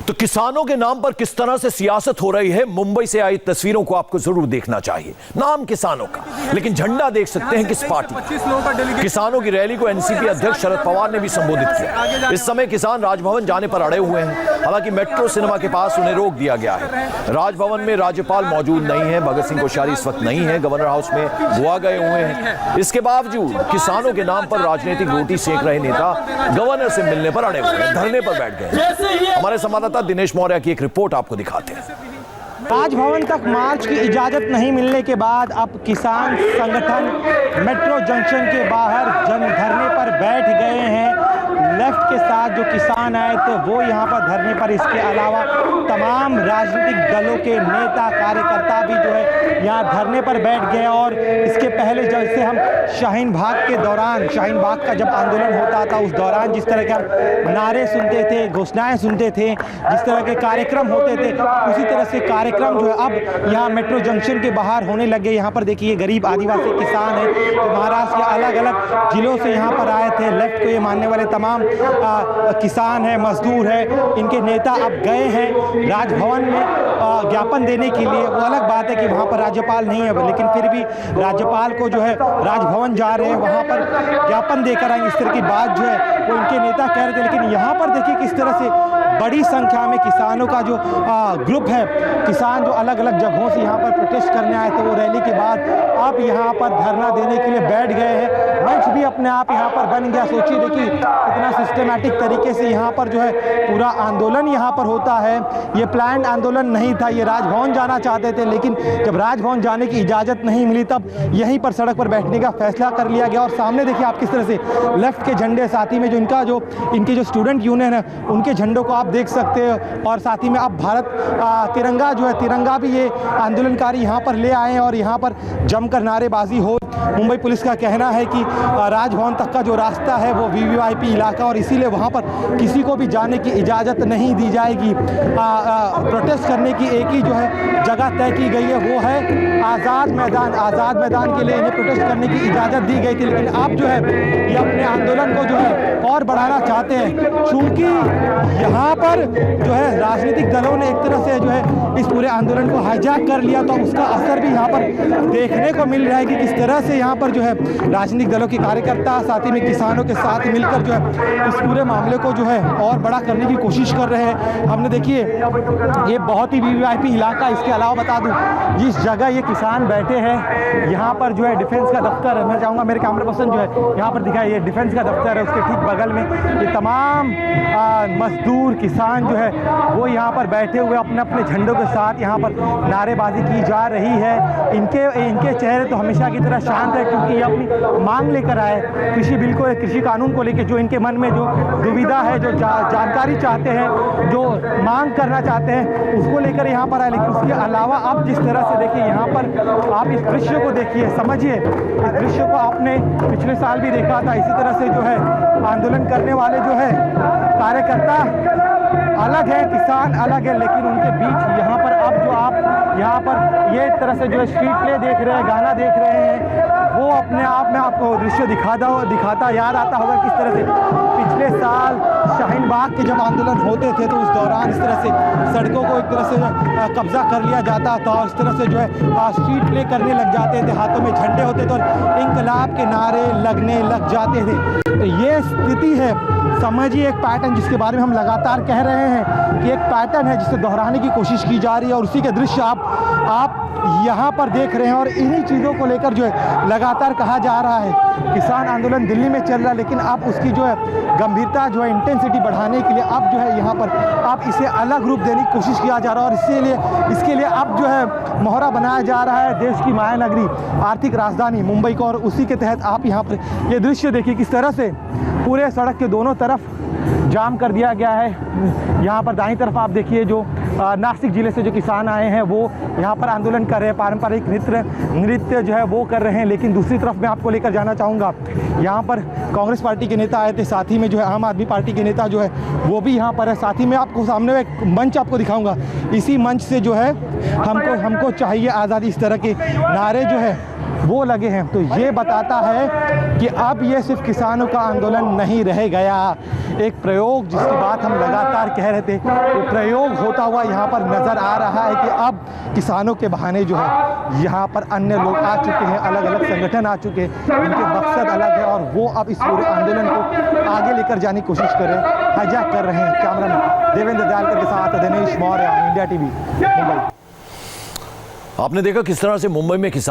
तो किसानों के नाम पर किस तरह से सियासत हो रही है, मुंबई से आई तस्वीरों को आपको जरूर देखना चाहिए। नाम किसानों का, लेकिन झंडा देख सकते हैं किस पार्टी का। किसानों की रैली को एनसीपी अध्यक्ष शरद पवार ने भी संबोधित किया। इस समय किसान राजभवन जाने पर अड़े हुए हैं। हालांकि मेट्रो सिनेमा के पास उन्हें रोक दिया गया है। राजभवन में राज्यपाल मौजूद नहीं है, भगत सिंह कोश्यारी इस वक्त नहीं है, गवर्नर हाउस में गोवा गए हुए हैं। इसके बावजूद किसानों के नाम पर राजनीतिक रोटी सेक रहे नेता गवर्नर से मिलने पर अड़े हुए हैं, धरने पर बैठ गए। हमारे संवाददाता दिनेश मौर्य की एक रिपोर्ट आपको दिखाते हैं। राजभवन तक मार्च की इजाजत नहीं मिलने के बाद अब किसान संगठन मेट्रो जंक्शन के बाहर जन धरने पर बैठ गए हैं। लेफ्ट के साथ जो किसान आए थे वो यहाँ पर धरने पर, इसके अलावा तमाम राजनीतिक दलों के नेता कार्यकर्ता भी जो है यहाँ धरने पर बैठ गए। और इसके पहले जैसे हम शाहीन बाग के दौरान, शाहीन बाग का जब आंदोलन होता था उस दौरान जिस तरह के हम नारे सुनते थे, घोषणाएं सुनते थे, जिस तरह के कार्यक्रम होते थे, उसी तरह से कार्यक्रम जो है अब यहाँ मेट्रो जंक्शन के बाहर होने लगे। यहाँ पर देखिए गरीब आदिवासी किसान हैं जो महाराष्ट्र के अलग अलग जिलों से यहाँ पर आए थे। लेफ्ट को ये मानने वाले तमाम किसान हैं, मजदूर हैं, इनके नेता अब गए हैं राजभवन में ज्ञापन देने के लिए। वो अलग बात है कि वहाँ पर राज्यपाल नहीं है, लेकिन फिर भी राज्यपाल को जो है राजभवन जा रहे हैं, वहाँ पर ज्ञापन देकर आएंगे, इस तरह की बात जो है वो इनके नेता कह रहे थे। लेकिन यहाँ पर देखिए किस तरह से बड़ी संख्या में किसानों का जो ग्रुप है, किसान जो अलग अलग जगहों से यहाँ पर प्रोटेस्ट करने आए थे, वो रैली के बाद अब यहाँ पर धरना देने के लिए बैठ गए हैं। मंच भी अपने आप यहाँ पर बन गया। सोचिए देखिए कितना सिस्टमैटिक तरीके से यहाँ पर जो है पूरा आंदोलन यहाँ पर होता है। ये प्लान्ड आंदोलन नहीं था, ये राजभवन जाना चाहते थे, लेकिन जब राजभवन जाने की इजाज़त नहीं मिली तब यहीं पर सड़क पर बैठने का फैसला कर लिया गया। और सामने देखिए आप किस तरह से लेफ्ट के झंडे, साथ ही में जो इनकी जो स्टूडेंट यूनियन है उनके झंडों को आप देख सकते हैं। और साथ ही में अब भारत तिरंगा जो है, तिरंगा भी ये आंदोलनकारी यहाँ पर ले आए हैं और यहाँ पर जमकर नारेबाजी हो। मुंबई पुलिस का कहना है कि राजभवन तक का जो रास्ता है वो वीवीआईपी इलाका, और इसीलिए वहाँ पर किसी को भी जाने की इजाज़त नहीं दी जाएगी। प्रोटेस्ट करने की एक ही जो है जगह तय की गई है, वो है आज़ाद मैदान। आज़ाद मैदान के लिए इन्हें प्रोटेस्ट करने की इजाज़त दी गई थी, लेकिन अब जो है ये अपने आंदोलन को जो है और बढ़ाना चाहते हैं। चूँकि यहाँ पर जो है राजनीतिक दलों ने एक तरह से जो है इस पूरे आंदोलन को हाईजैक कर लिया, तो उसका असर भी यहाँ पर देखने को मिल रहा है कि किस तरह से यहाँ पर जो है राजनीतिक दलों के कार्यकर्ता साथ ही में किसानों के साथ मिलकर जो है इस पूरे मामले को जो है और बड़ा करने की कोशिश कर रहे हैं। हमने देखिए ये बहुत ही वीवीआईपी इलाका, इसके अलावा बता दूं जिस जगह ये किसान बैठे हैं यहाँ पर जो है डिफेंस का दफ्तर है। मैं चाहूँगा मेरे कैमरा पर्सन जो है यहाँ पर दिखाए, ये डिफेंस का दफ्तर है, उसके ठीक बगल में ये तमाम मजदूर किसान जो है वो यहाँ पर बैठे हुए अपने अपने झंडों के साथ यहाँ पर नारेबाजी की जा रही है। इनके चेहरे तो हमेशा की तरह शांत है, क्योंकि ये अपनी मांग लेकर आए कृषि बिल को, कृषि कानून को लेकर जो इनके मन में जो दुविधा है, जो जानकारी चाहते हैं, जो मांग करना चाहते हैं, उसको लेकर यहाँ पर आए। लेकिन उसके अलावा आप जिस तरह से देखिए यहाँ पर आप इस दृश्य को देखिए, समझिए इस दृश्य को आपने पिछले साल भी देखा था। इसी तरह से जो है आंदोलन करने वाले जो है कार्यकर्ता अलग है, किसान अलग है, लेकिन उनके बीच यहाँ पर अब जो आप यहाँ पर ये तरह से जो है स्ट्रीट प्ले देख रहे हैं, गाना देख रहे हैं, वो अपने आप में आपको दृश्य दिखाता याद आता होगा किस तरह से पिछले साल शाहीन बाग के जब आंदोलन होते थे तो उस दौरान इस तरह से सड़कों को एक तरह से कब्जा कर लिया जाता था और इस तरह से जो है स्ट्रीट प्ले करने लग जाते थे, हाथों में झंडे होते थे और इंकलाब के नारे लगने लग जाते थे। तो ये स्थिति है, समझिए एक पैटर्न जिसके बारे में हम लगातार कह रहे हैं कि एक पैटर्न है जिसे दोहराने की कोशिश की जा रही है, और उसी के दृश्य आप यहाँ पर देख रहे हैं। और इन्हीं चीज़ों को लेकर जो है लगातार कहा जा रहा है किसान आंदोलन दिल्ली में चल रहा है, लेकिन अब उसकी जो है गंभीरता जो है इंटेंसिटी बढ़ाने के लिए अब जो है यहाँ पर अब इसे अलग रूप देने की कोशिश किया जा रहा है। और इसके लिए अब जो है मोहरा बनाया जा रहा है देश की मायानगरी, आर्थिक राजधानी मुंबई को। और उसी के तहत आप यहाँ पर ये दृश्य देखिए किस तरह से पूरे सड़क के दोनों तरफ जाम कर दिया गया है। यहाँ पर दाईं तरफ आप देखिए जो नासिक ज़िले से जो किसान आए हैं वो यहाँ पर आंदोलन कर रहे हैं, पारंपरिक नृत्य जो है वो कर रहे हैं। लेकिन दूसरी तरफ मैं आपको लेकर जाना चाहूँगा, यहाँ पर कांग्रेस पार्टी के नेता आए थे, साथ ही में जो है आम आदमी पार्टी के नेता जो है वो भी यहाँ पर है। साथ ही में आपको सामने एक मंच आपको दिखाऊँगा, इसी मंच से जो है हमको चाहिए आज़ादी, इस तरह के नारे जो है वो लगे हैं। तो ये बताता है कि अब ये सिर्फ किसानों का आंदोलन नहीं रह गया। एक प्रयोग जिसकी बात हम लगातार कह रहे थे, वो प्रयोग होता हुआ यहाँ पर नज़र आ रहा है कि अब किसानों के बहाने जो है यहाँ पर अन्य लोग आ चुके हैं, अलग अलग संगठन आ चुके हैं, उनके मकसद अलग है और वो अब इस पूरे आंदोलन को आगे लेकर जाने की कोशिश कर रहे हैं, हाईजैक कर रहे हैं। कैमरामैन देवेंद्र दयालकर के साथ दिनेश मौर्य, इंडिया टीवी, मुंबई। आपने देखा किस तरह से मुंबई में किसान